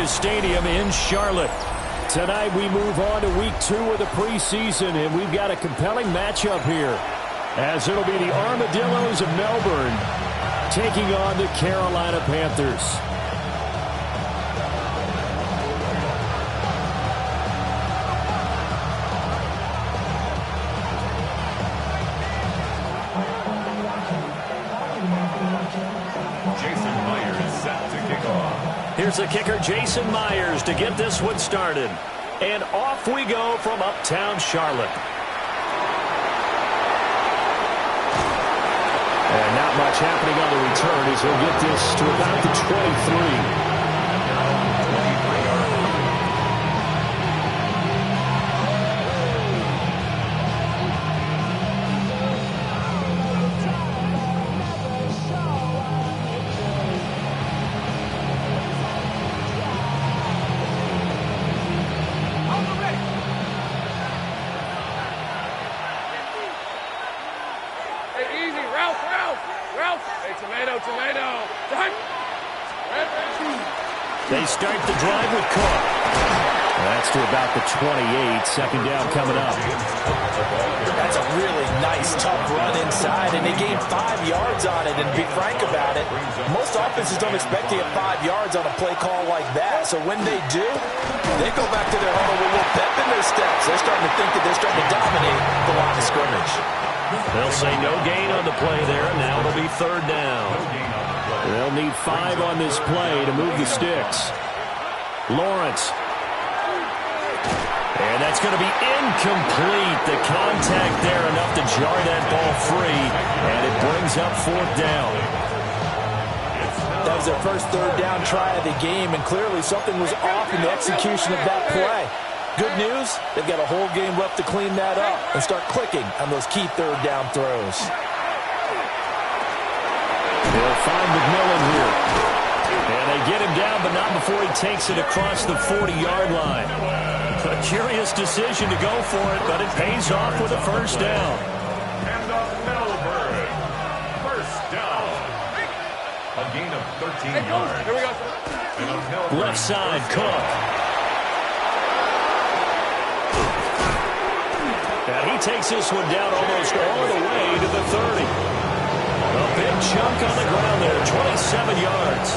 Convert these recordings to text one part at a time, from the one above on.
Dillos Stadium in Charlotte. Tonight we move on to week 2 of the preseason, and we've got a compelling matchup here, as it'll be the Armadillos of Melbourne taking on the Carolina Panthers. Here's the kicker, Jason Myers, to get this one started. And off we go from uptown Charlotte. And not much happening on the return as he'll get this to about the 23. They start the drive with Cook. That's to about the 28. Second down coming up. That's a really nice, tough run inside, and they gained 5 yards on it. And to be frank about it, most offenses don't expect to get 5 yards on a play call like that. So when they do, they go back to their huddle with a little pep in their steps. They're starting to think that they're starting to dominate the line of scrimmage. They'll say no gain on the play there. Now it'll be third down. They'll need 5 on this play to move the sticks. Lawrence. And that's going to be incomplete. The contact there enough to jar that ball free. And it brings up fourth down. That was their first third down try of the game, and clearly something was off in the execution of that play. Good news, they've got a whole game left to clean that up and start clicking on those key third down throws. They'll find McMillan here. And they get him down, but not before he takes it across the 40-yard line. A curious decision to go for it, but it pays off with a first down. And the Melbourne first down. A gain of 13 yards. Here we go. Left side, Cook. And he takes this one down almost all the way to the 30. A big chunk on the ground there, 27 yards.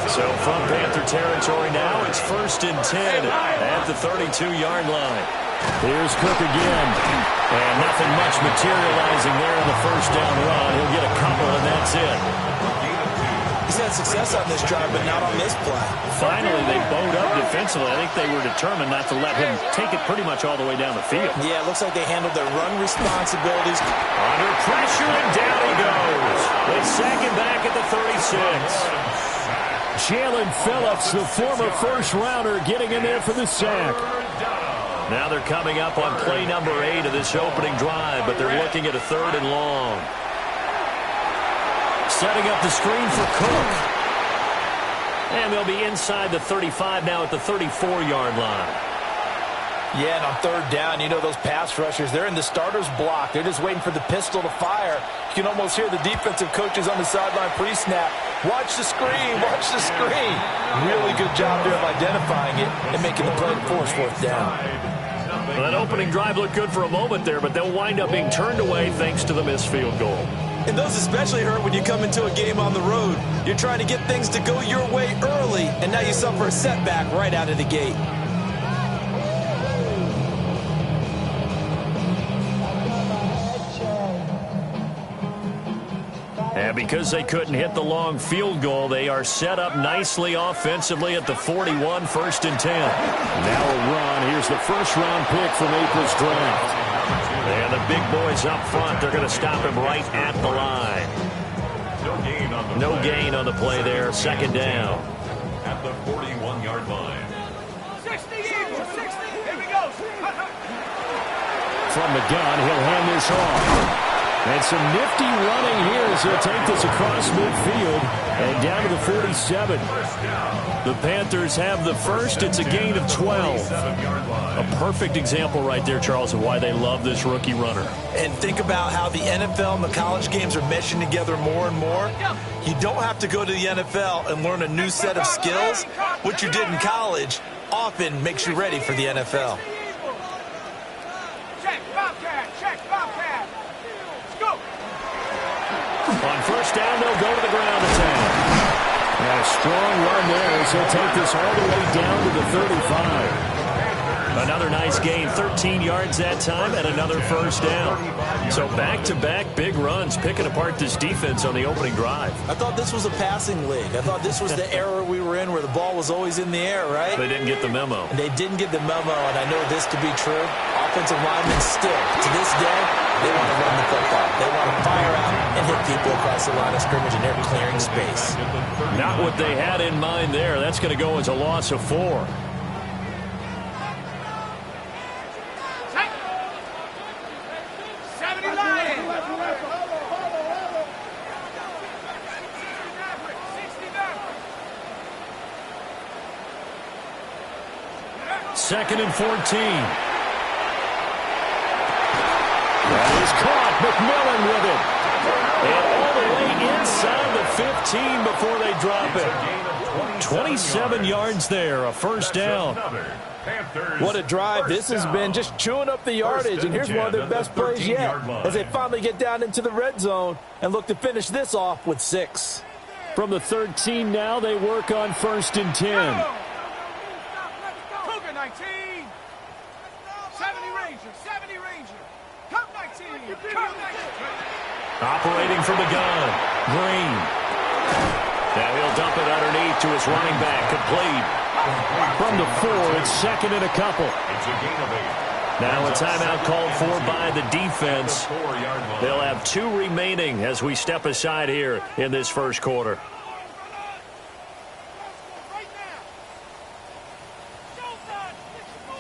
So from Panther territory now, it's 1st and 10 at the 32-yard line. Here's Cook again. And nothing much materializing there in the first down run. He'll get a couple, and that's it. He's had success on this drive, but not on this play. Finally, they bowed up defensively. I think they were determined not to let him take it pretty much all the way down the field. Yeah, it looks like they handled their run responsibilities. Under pressure, and down he goes. They sack him back at the 36. Jalen Phillips, the former first-rounder, getting in there for the sack. Now they're coming up on play number 8 of this opening drive, but they're looking at a 3rd and long. Setting up the screen for Cook. And they'll be inside the 35 now at the 34-yard line. Yeah, and on third down, you know those pass rushers, they're in the starter's block. They're just waiting for the pistol to fire. You can almost hear the defensive coaches on the sideline pre-snap. Watch the screen, watch the screen. Really good job there of identifying it and making the play to force fourth down. Well, that opening drive looked good for a moment there, but they'll wind up being turned away thanks to the missed field goal. And those especially hurt when you come into a game on the road. You're trying to get things to go your way early, and now you suffer a setback right out of the gate. And because they couldn't hit the long field goal, they are set up nicely offensively at the 41, 1st and 10. Now a run. Here's the first-round pick from April's draft. And the big boys up front, they're going to stop him right at the line. No gain on the play there. 2nd down. At the 41-yard line. 60, here we go. From the gun, he'll hand this off. And some nifty running here as he'll take this across midfield and down to the 47. The Panthers have the first. It's a gain of 12. A perfect example right there, Charles, of why they love this rookie runner. And think about how the NFL and the college games are meshing together more and more. You don't have to go to the NFL and learn a new set of skills. What you did in college often makes you ready for the NFL. On first down, they'll go to the ground attack. And a strong run there as he'll take this all the way down to the 35. Another nice gain, 13 yards that time, and another first down. So back-to-back big runs, picking apart this defense on the opening drive. I thought this was a passing league. I thought this was the era we were in where the ball was always in the air, right? They didn't get the memo. They didn't get the memo, and I know this to be true. Offensive linemen still, to this day, they want to run the football. They want to fire out and hit people across the line of scrimmage, and they're clearing space. Not what they had in mind there. That's going to go as a loss of 4. Second and 14. That is caught. McMillan with it. And all the way inside the 15 before they drop it. 27 yards there, a first down. What a drive this has been, just chewing up the yardage. And here's one of their best plays yet as they finally get down into the red zone and look to finish this off with 6. From the 13 now, they work on first and 10. 70 Ranger. Come 19. Come 19. Operating from the gun. Green. Now he'll dump it underneath to his running back. Complete. From the 4, it's second and a couple. It's a gain of 8. Now a timeout called for by the defense. They'll have 2 remaining as we step aside here in this first quarter.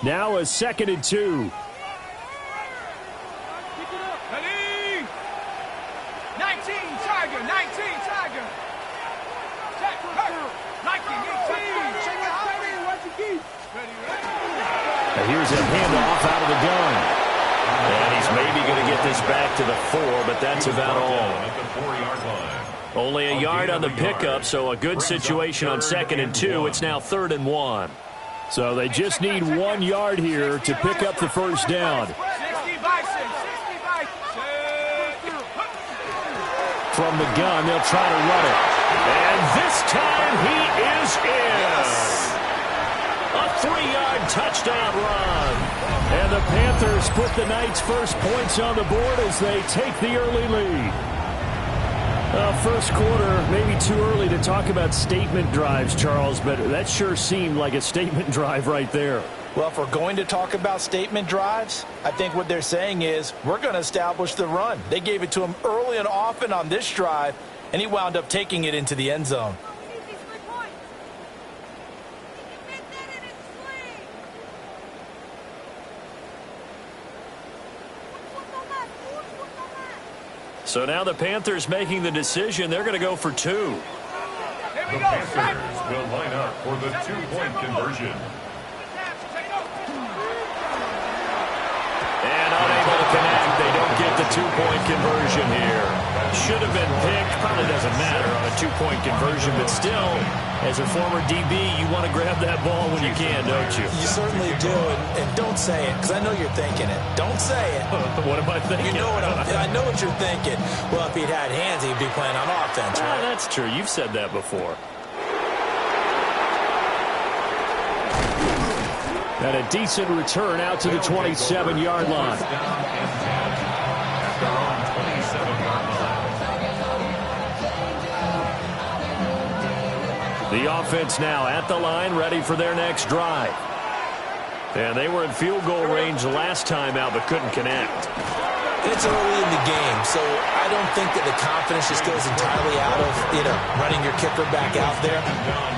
Now a second and 2. 19 Tiger. 19 Tiger. 19. Now here's a handoff out of the gun. And he's maybe going to get this back to the 4, but that's about all. Only a yard on the pickup, so a good situation on second and 2. It's now 3rd and 1. So they just need 1 yard here to pick up the first down. From the gun, they'll try to run it. And this time he is in. A 3-yard touchdown run. And the Panthers put the night's first points on the board as they take the early lead. First quarter, maybe too early to talk about statement drives, Charles, but that sure seemed like a statement drive right there. Well, if we're going to talk about statement drives, I think what they're saying is we're going to establish the run. They gave it to him early and often on this drive, and he wound up taking it into the end zone. So now the Panthers making the decision. They're going to go for 2. The Panthers will line up for the 2-point conversion. And unable to connect. They don't get the 2-point conversion here. Should have been picked. Probably doesn't matter on a 2-point conversion, but still, as a former DB, you want to grab that ball when you can, don't you? You certainly do, and don't say it, because I know you're thinking it. Don't say it. What am I thinking? You know what I know what you're thinking. Well, if he'd had hands, he'd be playing on offense, right? That's true. You've said that before. And a decent return out to the 27-yard line. The offense now at the line, ready for their next drive. And they were in field goal range last time out, but couldn't connect. And it's early in the game, so I don't think that the confidence just goes entirely out of, running your kicker back out there.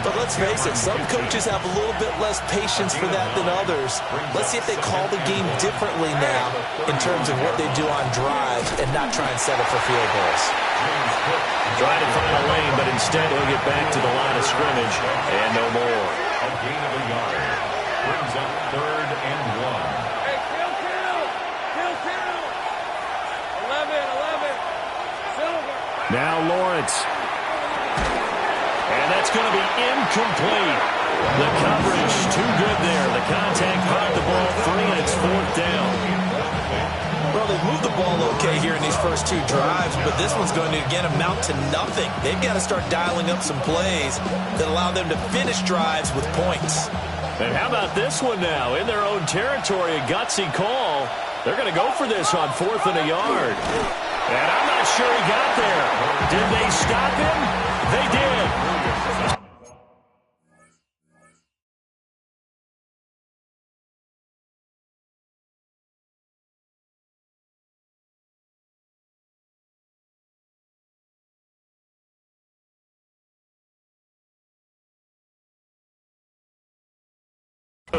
But let's face it, some coaches have a little bit less patience for that than others. Let's see if they call the game differently now in terms of what they do on drives and not try and settle for field goals. Trying to find a lane, but instead he'll get back to the line of scrimmage and no more. A gain of a yard. Brings up 3rd and 1. Hey, kill. 11. Silver. Now Lawrence. And that's going to be incomplete. The coverage too good there. The contact caught the ball free, and it's 4th down. Well, they've moved the ball okay here in these first 2 drives, but this one's going to, again, amount to nothing. They've got to start dialing up some plays that allow them to finish drives with points. And how about this one now? In their own territory, a gutsy call. They're going to go for this on 4th and a yard. And I'm not sure he got there. Did they stop him? They did.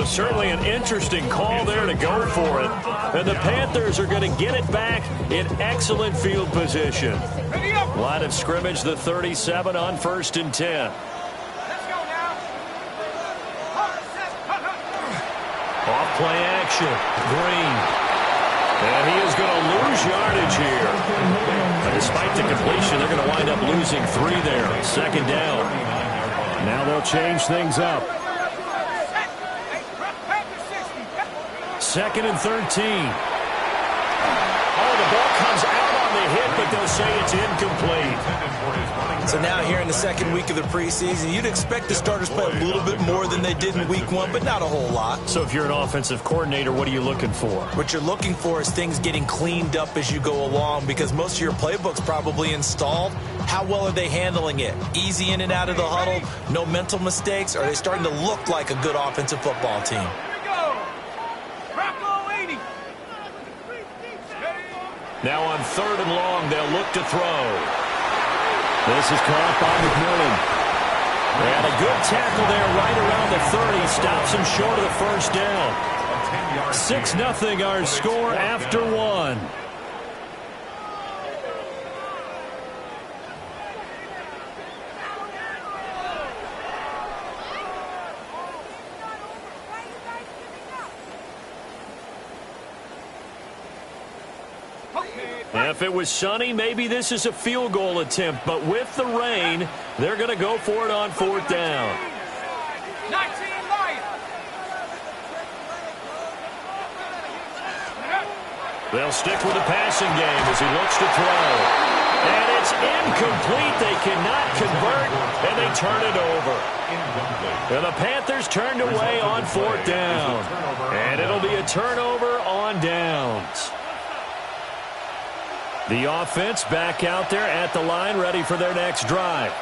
Certainly an interesting call there to go for it. And the Panthers are going to get it back in excellent field position. Line of scrimmage, the 37 on 1st and 10. Let's go now. Off play action. Green. And he is going to lose yardage here. But despite the completion, they're going to wind up losing 3 there. 2nd down. Now they'll change things up. 2nd and 13. Oh, the ball comes out on the hit, but they'll say it's incomplete. So now here in the 2nd week of the preseason, you'd expect the starters play a little bit more than they did in week 1, but not a whole lot. So if you're an offensive coordinator, what are you looking for? What you're looking for is things getting cleaned up as you go along, because most of your playbook's probably installed. How well are they handling it? Easy in and out of the huddle, no mental mistakes? Are they starting to look like a good offensive football team? Now on 3rd and long, they'll look to throw. This is caught by McMillan. And a good tackle there right around the 30. Stops him short of the 1st down. 6-0 our score after 1. If it was sunny, maybe this is a field goal attempt. But with the rain, they're going to go for it on 4th down. 19 Lions. They'll stick with the passing game as he looks to throw. And it's incomplete. They cannot convert, and they turn it over. And the Panthers turned away on 4th down. And it'll be a turnover on downs. The offense back out there at the line, ready for their next drive.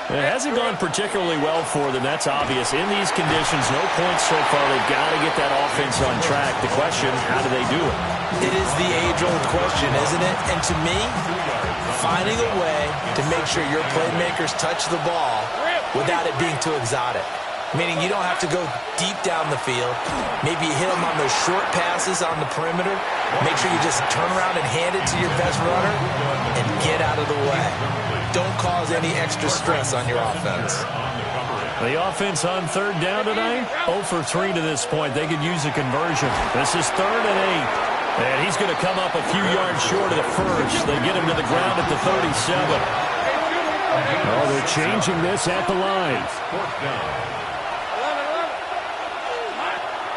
It hasn't gone particularly well for them, that's obvious. In these conditions, no points so far. They've got to get that offense on track. The question, how do they do it? It is the age-old question, isn't it? And to me, finding a way to make sure your playmakers touch the ball without it being too exotic. Meaning you don't have to go deep down the field. Maybe you hit them on those short passes on the perimeter. Make sure you just turn around and hand it to your best runner and get out of the way. Don't cause any extra stress on your offense. The offense on 3rd down tonight, 0 for 3 to this point. They could use a conversion. This is 3rd and 8. And he's going to come up a few yards short of the 1st. They get him to the ground at the 37. Oh, they're changing this at the line.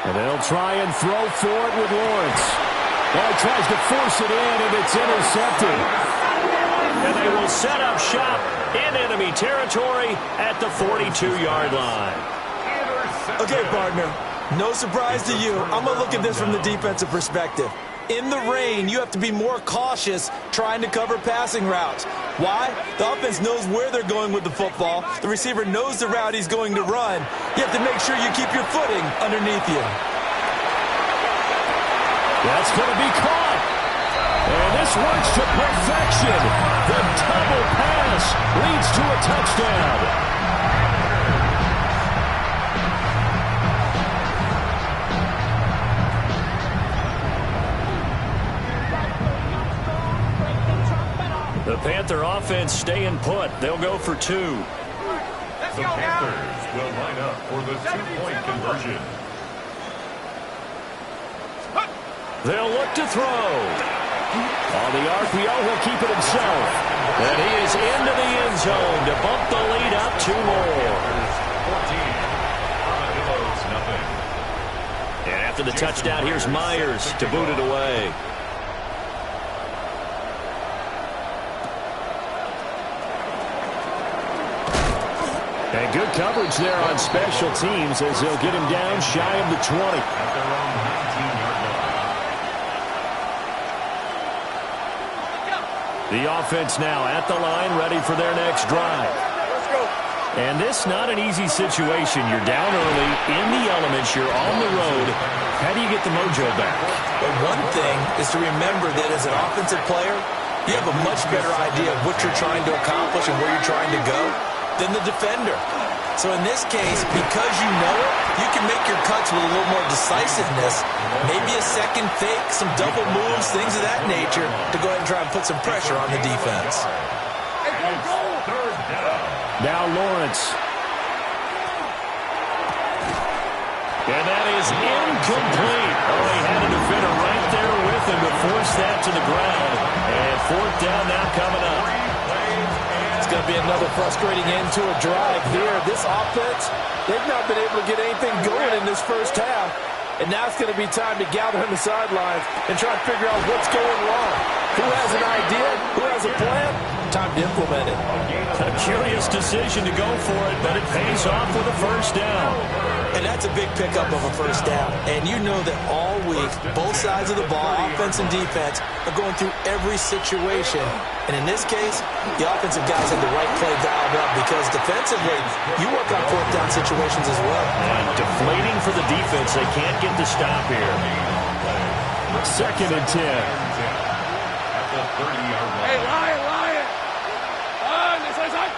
And they'll try and throw for it with Lawrence. Oh, he tries to force it in, and it's intercepted. And they will set up shop in enemy territory at the 42-yard line. Okay, partner, no surprise to you. I'm going to look at this from the defensive perspective. In the rain, you have to be more cautious trying to cover passing routes. Why? The offense knows where they're going with the football. The receiver knows the route he's going to run. You have to make sure you keep your footing underneath you. That's going to be caught. this works to perfection. The double pass leads to a touchdown. The Panther offense staying put. They'll go for 2. The Panthers will line up for the 2-point conversion. They'll look to throw. On the RPO, he'll keep it himself. And he is into the end zone to bump the lead up 2 more. 14. Dillos, nothing. And after the touchdown, here's Myers to boot it away. And good coverage there on special teams as they'll get him down shy of the 20. At their own 19-yard line. The offense now at the line, ready for their next drive. Let's go. And this not an easy situation. You're down early, in the elements, you're on the road. How do you get the mojo back? Well, one thing is to remember that as an offensive player, you have a much better idea of what you're trying to accomplish and where you're trying to go than the defender. So in this case, because you know it, you can make your cuts with a little more decisiveness, maybe a second fake, some double moves, things of that nature, to go ahead and try and put some pressure on the defense. Third down. Now Lawrence. And that is incomplete. Oh, he had a defender right there with him to force that to the ground. And 4th down now coming up. It's going to be another frustrating end to a drive here. This offense, they've not been able to get anything going in this first half. And now it's going to be time to gather on the sidelines and try and figure out what's going wrong. Who has an idea? Who has a plan? Time to implement it. A curious decision to go for it, but it pays off with a first down. And that's a big pickup of a first down. And you know that all week, both sides of the ball, offense and defense, are going through every situation. And in this case, the offensive guys have the right play dialed up because defensively, you work on 4th down situations as well. And deflating for the defense. They can't get the stop here. 2nd and 10. At the 30-yard line. Hey, Lion. This side.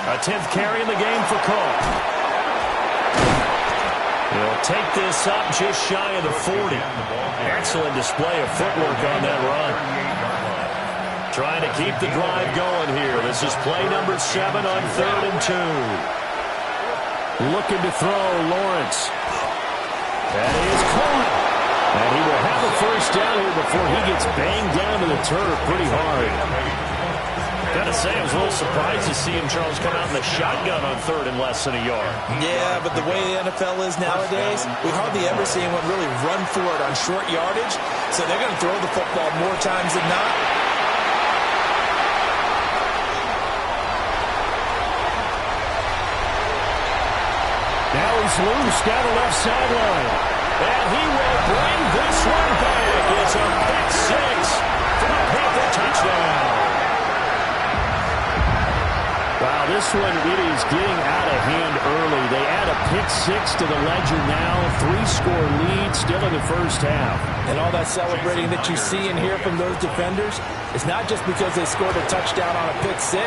A 10th carry in the game for Cole. He'll take this up just shy of the 40. Excellent display of footwork on that run. Trying to keep the drive going here. This is play number 7 on 3rd and 2. Looking to throw, Lawrence. That is caught. And he will have a first down here before he gets banged down to the turf pretty hard. Gotta say, I was a little surprised to see him, Charles, come out in the shotgun on 3rd and less than a yard. Yeah, but the way the NFL is nowadays, we hardly ever see anyone really run for it on short yardage. So they're going to throw the football more times than not. Now he's loose down the left sideline. And he will bring this one back. It's a pick 6 for a Panther touchdown. Wow, this one, it is getting out of hand early. They add a pick 6 to the ledger now. 3-score lead still in the first half. And all that celebrating that you see and hear from those defenders is not just because they scored a touchdown on a pick 6.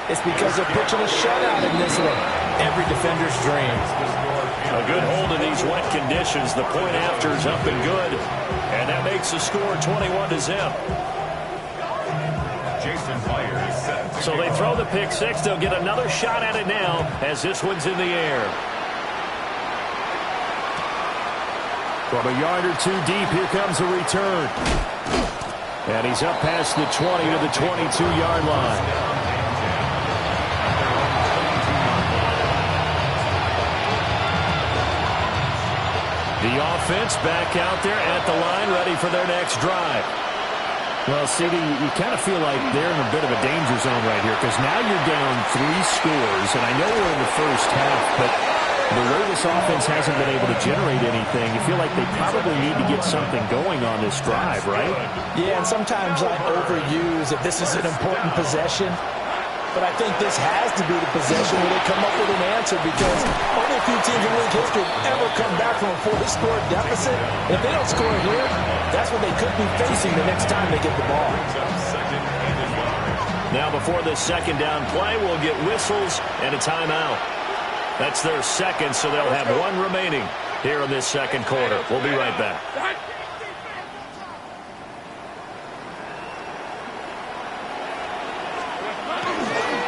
It's because they're pitching a shutout in this one. Every defender's dream. A good hold in these wet conditions. The point after is up and good. And that makes the score 21-0. Jason Myers set. So they throw the pick 6. They'll get another shot at it now as this one's in the air. From a yard or 2 deep, here comes a return. And he's up past the 20 to the 22-yard line. The offense back out there at the line, ready for their next drive. Well, CD, you kind of feel like they're in a bit of a danger zone right here because now you're down 3 scores, and I know we're in the first half, but the way this offense hasn't been able to generate anything, you feel like they probably need to get something going on this drive, right? Yeah, and sometimes I overuse that this is an important possession. But I think this has to be the possession where they come up with an answer because only a few teams in league history ever come back from a 4-score deficit. If they don't score here, That's what they could be facing the next time they get the ball. Now before this second down play, we'll get whistles and a timeout. That's their second, so they'll have one remaining here in this second quarter. We'll be right back.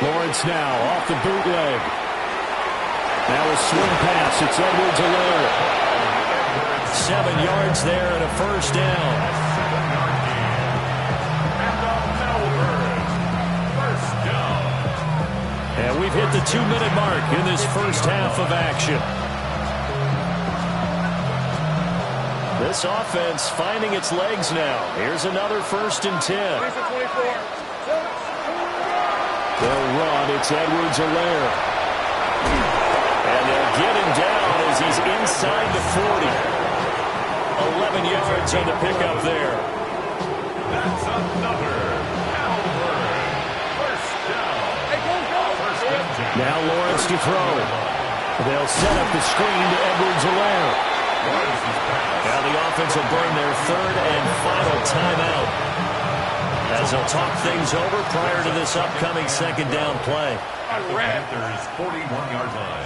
Lawrence now off the bootleg. Now a swing pass. It's Edwards-Helaire. 7 yards there and a first down. And we've hit the 2-minute mark in this first half of action. This offense finding its legs now. Here's another 1st and 10. They'll run. It's Edwards-Helaire. And they'll get him down as he's inside the 40. 11 yards on the pickup there. That's another first down. Now Lawrence to throw. They'll set up the screen to Edwards-Helaire. Now the offense will burn their 3rd and final timeout, as they'll talk things over prior to this upcoming second down play. Panthers 41-yard line.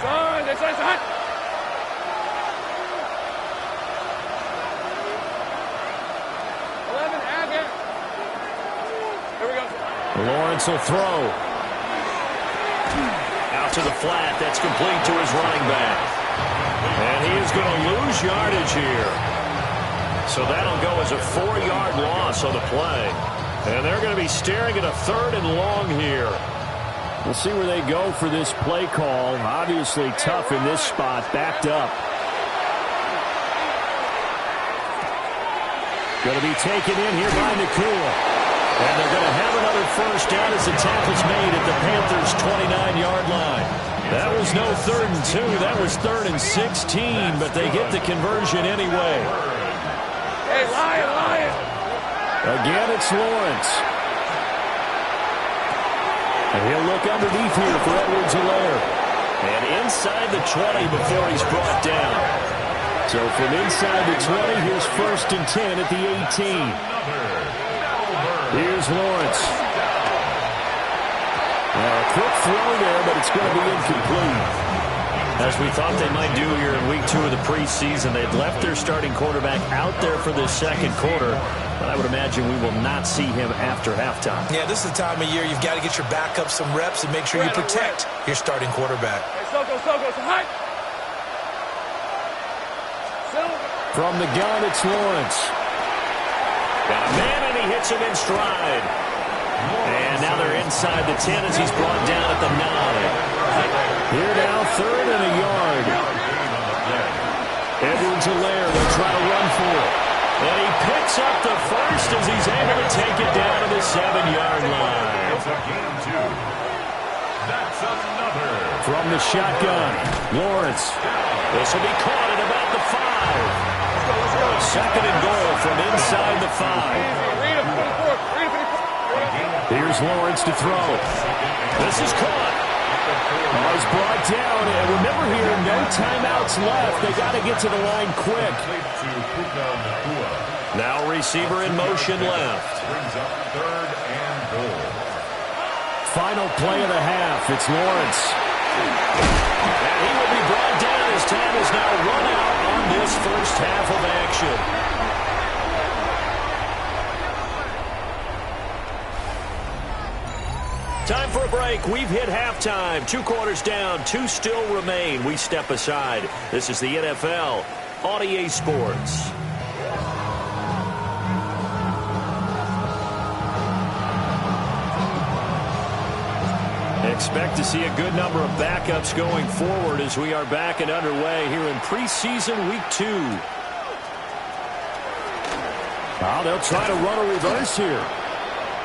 11, add it. Here we go. Lawrence will throw. Out to the flat. That's complete to his running back. And he is going to lose yardage here. So that'll go as a 4-yard loss on the play. And they're going to be staring at a 3rd and long here. We'll see where they go for this play call. Obviously tough in this spot, backed up. Going to be taken in here by Nakua. And they're going to have another first down as the tackle's made at the Panthers' 29-yard line. That was no 3rd and 2. That was 3rd and 16, but they get the conversion anyway. Hey, Lion. Again, it's Lawrence. And he'll look underneath here for Edwards-Helaire. And inside the 20 before he's brought down. So from inside the 20, here's 1st and 10 at the 18. Here's Lawrence. Now a quick throw there, but it's going to be incomplete. As we thought they might do here in week 2 of the preseason, they've left their starting quarterback out there for this second quarter. But I would imagine we will not see him after halftime. Yeah, this is the time of year you've got to get your backup some reps and make sure you protect your starting quarterback. Hey, Soko, hot. From the gun, it's Lawrence. Got a man, and he hits him in stride. And now they're inside the 10 as he's brought down at the 9. Here now, 3rd and a yard. Edwards-Helaire, they'll try to run for it. And he picks up the first as he's able to take it down to the 7-yard line. That's another. From the shotgun, Lawrence. This will be caught at about the 5. 2nd and goal from inside the 5. Here's Lawrence to throw. This is caught. He's brought down, and remember here, no timeouts left. They got to get to the line quick. Now receiver in motion left. Brings up 3rd and goal. Final play of the half. It's Lawrence. And he will be brought down as time is now run out on this first half of action. Time for a break. We've hit halftime. 2 quarters down. 2 still remain. We step aside. This is the NFL on EA Sports. Expect to see a good number of backups going forward as we are back and underway here in preseason week 2. Well, they'll try to run a reverse here.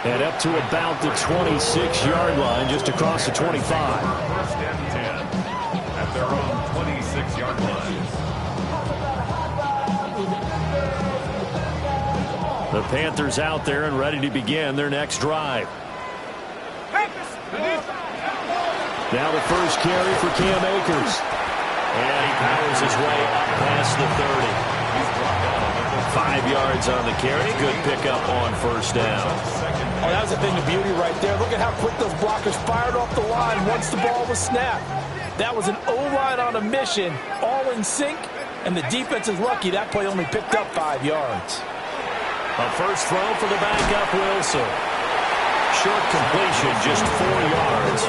And up to about the 26-yard line, just across the 25. 1st and 10 at their own 26-yard line. The Panthers out there and ready to begin their next drive. Now the first carry for Cam Akers. And he powers his way up past the 30. 5 yards on the carry. Good pickup on first down. Oh, that was a thing of beauty right there. Look at how quick those blockers fired off the line once the ball was snapped. That was an O-line on a mission, all in sync, and the defense is lucky that play only picked up 5 yards. A first throw for the backup, Wilson. Short completion, just 4 yards.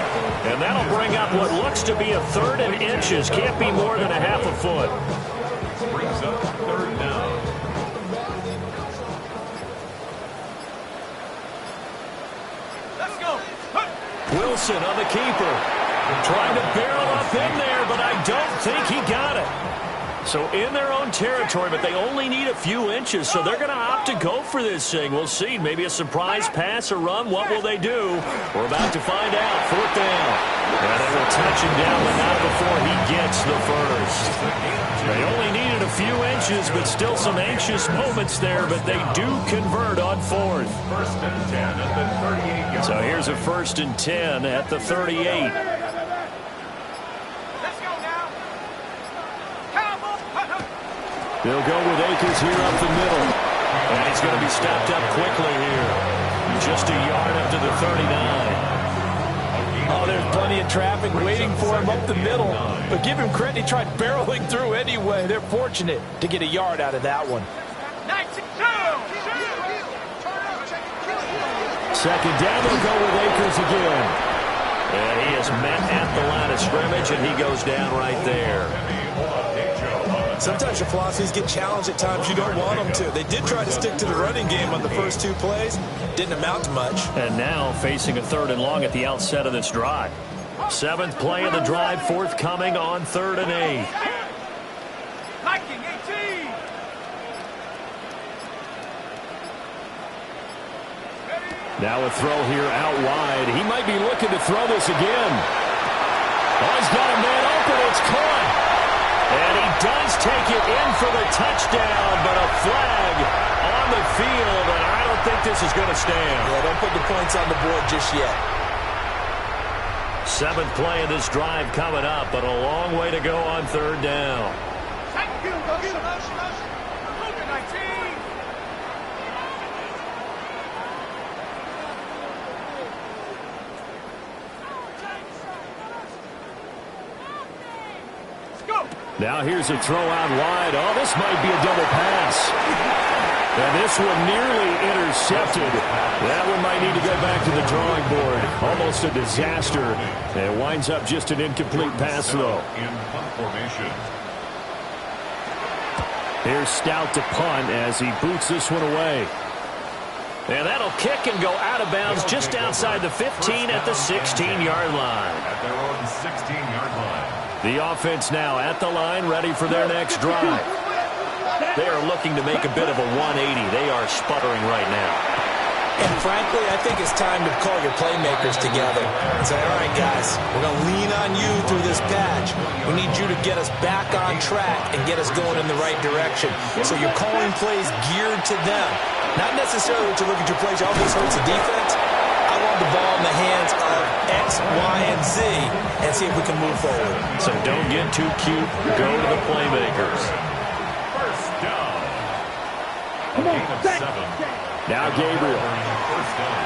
And that'll bring up what looks to be a 3rd and inches. Can't be more than a half a foot. Brings up 3rd down. Let's go. Wilson on the keeper. Trying to barrel up in there, but I don't think he got it. So in their own territory, but they only need a few inches, so they're going to opt to go for this thing. We'll see. Maybe a surprise pass or run. What will they do? We're about to find out. 4th down. And they will touch him down, but not before he gets the first. They only needed a few inches, but still some anxious moments there, but they do convert on 4th. 1st and 10 at the 38-yard. So here's a 1st and 10 at the 38. They'll go with Akers here up the middle. And he's going to be stopped up quickly here. Just a yard up to the 39. Oh, there's plenty of traffic waiting for him up the middle. But give him credit, he tried barreling through anyway. They're fortunate to get a yard out of that one. 2nd down, they'll go with Akers again. And he is met at the line of scrimmage, and he goes down right there. Sometimes your philosophies get challenged at times you don't want them to. They did try to stick to the running game on the first 2 plays. Didn't amount to much. And now facing a 3rd and long at the outset of this drive. 7th play of the drive, forthcoming on 3rd and 8. Liking 18. Now a throw here out wide. He might be looking to throw this again. Oh, he's got a man open. It's caught. And he does take it in for the touchdown, but a flag on the field, and I don't think this is going to stand. Yeah, don't put the points on the board just yet. 7th play of this drive coming up, but a long way to go on 3rd down. Thank you. Go get him. Look at 19. Now here's a throw out wide. Oh, this might be a double pass. And this one nearly intercepted. That one might need to go back to the drawing board. Almost a disaster. And it winds up just an incomplete pass, though. In punt formation. Here's Stout to punt as he boots this one away. And that'll kick and go out of bounds just outside the 15 at the 16-yard line. At their own 16-yard line. The offense now at the line, ready for their next drive. They are looking to make a bit of a 180. They are sputtering right now. And frankly, I think it's time to call your playmakers together and say, all right, guys, we're going to lean on you through this patch. We need you to get us back on track and get us going in the right direction. So you're calling plays geared to them. Not necessarily to look at your plays. All this hurts the defense. I want the ball in the hands of X, Y, and Z and see if we can move forward. So don't get too cute. Go to the playmakers. 1st down. A gain of 7. Now Gabriel. 1st down.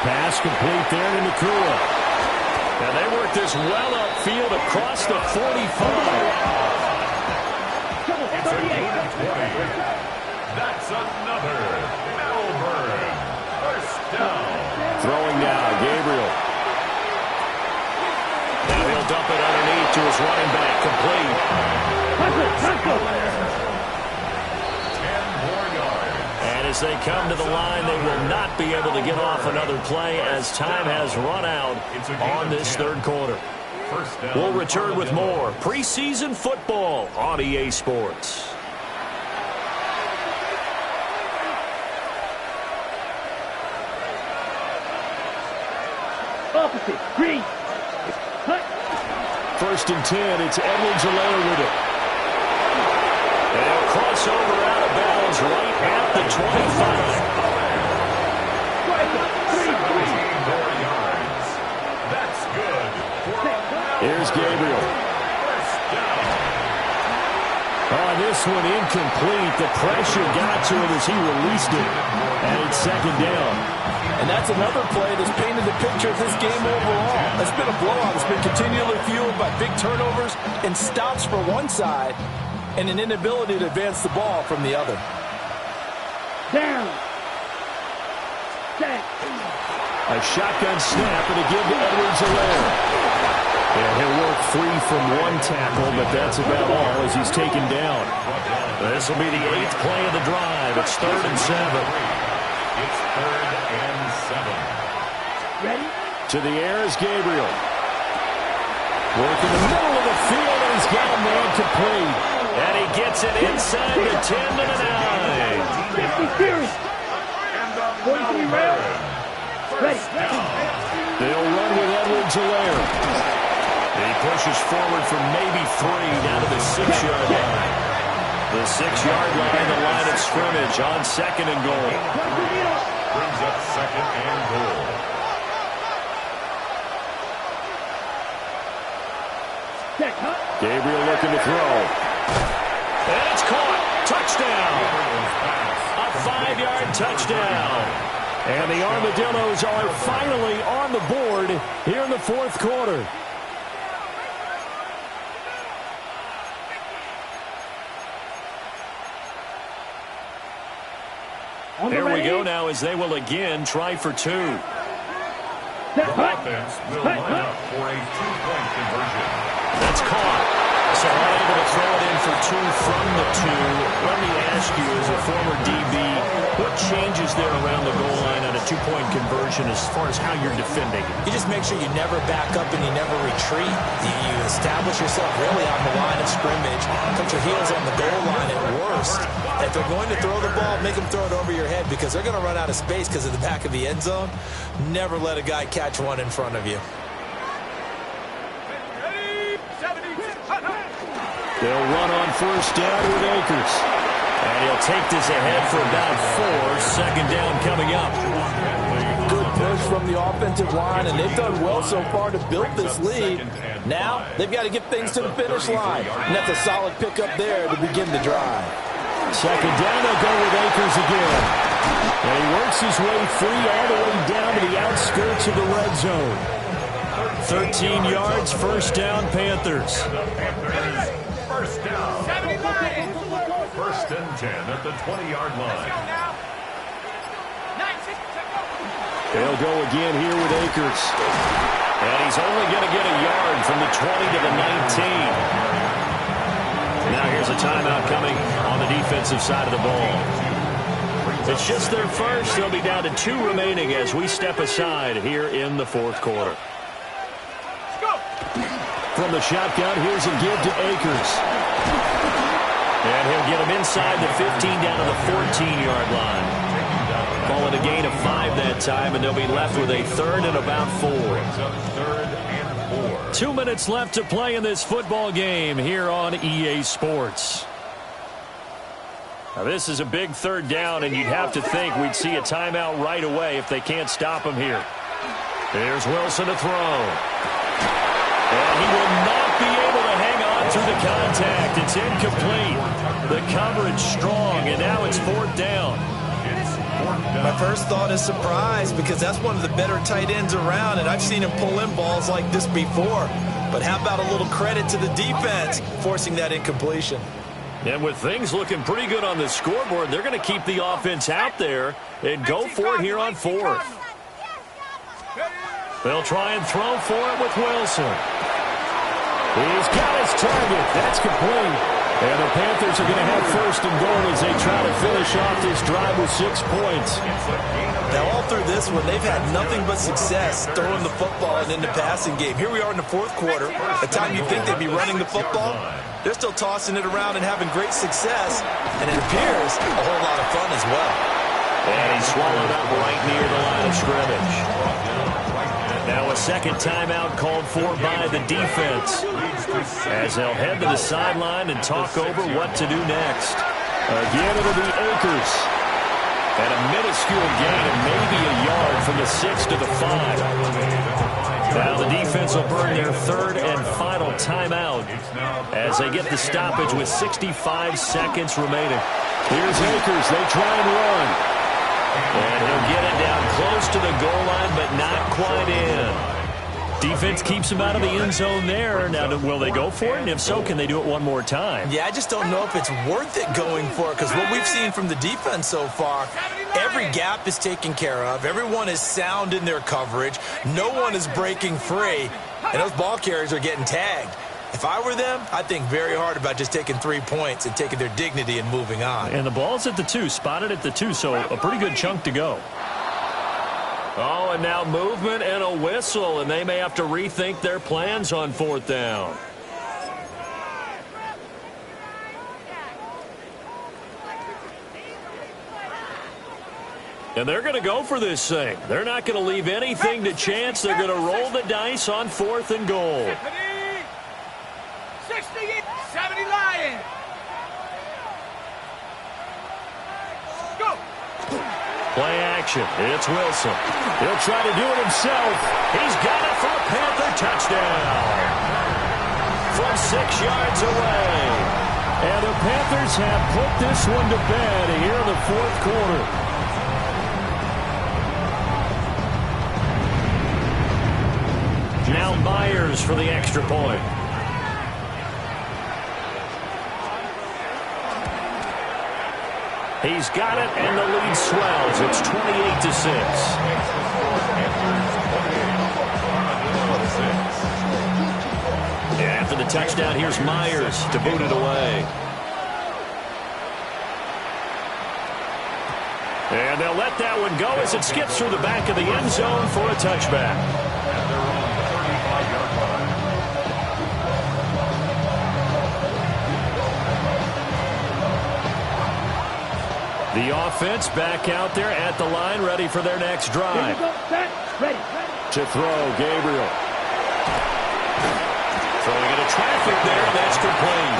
Pass complete there to Nakua. And they work this well upfield across the 45. It's a gain of 20. That's another Melbourne. 1st down. Throwing now, Gabriel. Now he'll dump it underneath to his running back, complete. 10 more yards. And as they come to the line, they will not be able to get off another play as time has run out on this 3rd quarter. 1st down. We'll return with more preseason football on EA Sports. Opposite, green. 1st and 10, it's Edwards-Helaire with it. And he'll cross over out of bounds right at the 25. 17 more yards. That's good. Here's Gabriel. 1st Oh, this one incomplete. The pressure got to him as he released it. And it's second down. And that's another play that's painted the picture of this game overall. It's been a blowout. It's been continually fueled by big turnovers and stops for one side and an inability to advance the ball from the other. Down. Set. A shotgun snap and a give to Edwards-Helaire. And he'll work free from one tackle, but that's about all as he's taken down. This will be the 8th play of the drive. It's 3rd and 7. It's 3rd and 7. Ready? To the air is Gabriel. Work in the middle of the field, and he's got a man complete. And he gets it inside the 10 to the 9. 50 series. 43 rail. Ready. They'll run with Edwards-Helaire. He pushes forward for maybe 3 down to the 6-yard line. The 6-yard line, the line of scrimmage on 2nd and goal. Brings up 2nd and goal. Gabriel looking to throw. And it's caught. Touchdown. A 5-yard touchdown. And the Armadillos are finally on the board here in the 4th quarter. There we go now as they will again try for 2. The offense will line up for a 2-point conversion. That's caught. So unable to throw it in for 2 from the 2. Let me ask you, as a former DB, what changes there around the goal line on a 2-point conversion as far as how you're defending? You just make sure you never back up and you never retreat. You establish yourself really on the line of scrimmage. Put your heels on the goal line at worst. If they're going to throw the ball, make them throw it over your head because they're going to run out of space because of the back of the end zone. Never let a guy catch one in front of you. They'll run on 1st down with Akers. And he'll take this ahead for about 4. 2nd down coming up. Good push from the offensive line, and they've done well so far to build this lead. Now, they've got to get things to the finish line. And that's a solid pickup there to begin the drive. 2nd down, they'll go with Akers again. And he works his way free all the way down to the outskirts of the red zone. 13 yards, 1st down, Panthers. 1st down. 1st and 10 at the 20-yard line. They'll go again here with Akers. And he's only going to get a yard from the 20 to the 19. Now here's a timeout coming on the defensive side of the ball. It's just their first. They'll be down to 2 remaining as we step aside here in the 4th quarter. From the shotgun, here's a give to Akers. And he'll get him inside the 15 down to the 14-yard line. Call it a gain of 5 that time, and they'll be left with a 3rd and about 4. 2 minutes left to play in this football game here on EA Sports. Now this is a big 3rd down, and you'd have to think we'd see a timeout right away if they can't stop him here. Here's Wilson to throw. And he will not be able to hang on through the contact. It's incomplete. The coverage strong, and now it's 4th down. My first thought is surprise because that's one of the better tight ends around, and I've seen him pull in balls like this before. But how about a little credit to the defense forcing that incompletion? And with things looking pretty good on the scoreboard, they're going to keep the offense out there and go for it here on 4th. They'll try and throw for it with Wilson. He's got his target. That's complete. And the Panthers are going to have 1st and goal as they try to finish off this drive with 6 points. Now, all through this one, they've had nothing but success throwing the football and in the passing game. Here we are in the 4th quarter. A time you think they'd be running the football, they're still tossing it around and having great success. And it appears a whole lot of fun as well. And he's swallowed up right near the line of scrimmage. Now a 2nd timeout called for by the defense as they'll head to the sideline and talk over what to do next. Again, it'll be Akers. And a minuscule gain of maybe a yard from the 6 to the 5. Now the defense will burn their third and final timeout as they get the stoppage with 65 seconds remaining. Here's Akers. They try and run. And he'll get it down close to the goal line, but not quite in. Defense keeps him out of the end zone there. Now, will they go for it? And if so, can they do it one more time? Yeah, I just don't know if it's worth it going for it, because what we've seen from the defense so far, every gap is taken care of. Everyone is sound in their coverage. No one is breaking free. And those ball carriers are getting tagged. If I were them, I'd think very hard about just taking 3 points and taking their dignity and moving on. And the ball's at the 2, spotted at the 2, so a pretty good chunk to go. Oh, and now movement and a whistle, and they may have to rethink their plans on 4th down. And they're going to go for this thing. They're not going to leave anything to chance. They're going to roll the dice on 4th and goal. 70 Lions. Go. Play action. It's Wilson. He'll try to do it himself. He's got it for a Panther touchdown. From 6 yards away. And the Panthers have put this one to bed here in the 4th quarter. Now Myers for the extra point. He's got it, and the lead swells. It's 28-6. After the touchdown, here's Myers to boot it away. And they'll let that one go as it skips through the back of the end zone for a touchback. The offense back out there at the line, ready for their next drive. Ready. To throw, Gabriel. Throwing into traffic there, that's complete.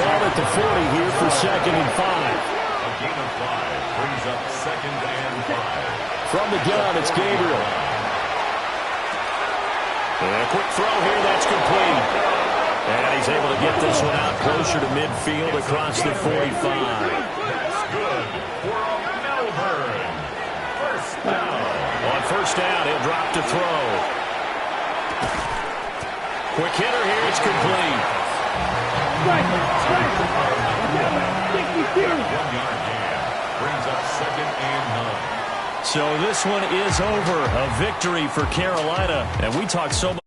Ball at the 40 here for 2nd and 5. A gain of 5 brings up 2nd and 5. From the gun, it's Gabriel. And a quick throw here, that's complete. And he's able to get this one out closer to midfield across the 45. On 1st down, he'll drop to throw. Quick hitter here, it's complete. Striker. 62. 1 yard gain brings up 2nd and 9. So this one is over. A victory for Carolina. And we talked so much.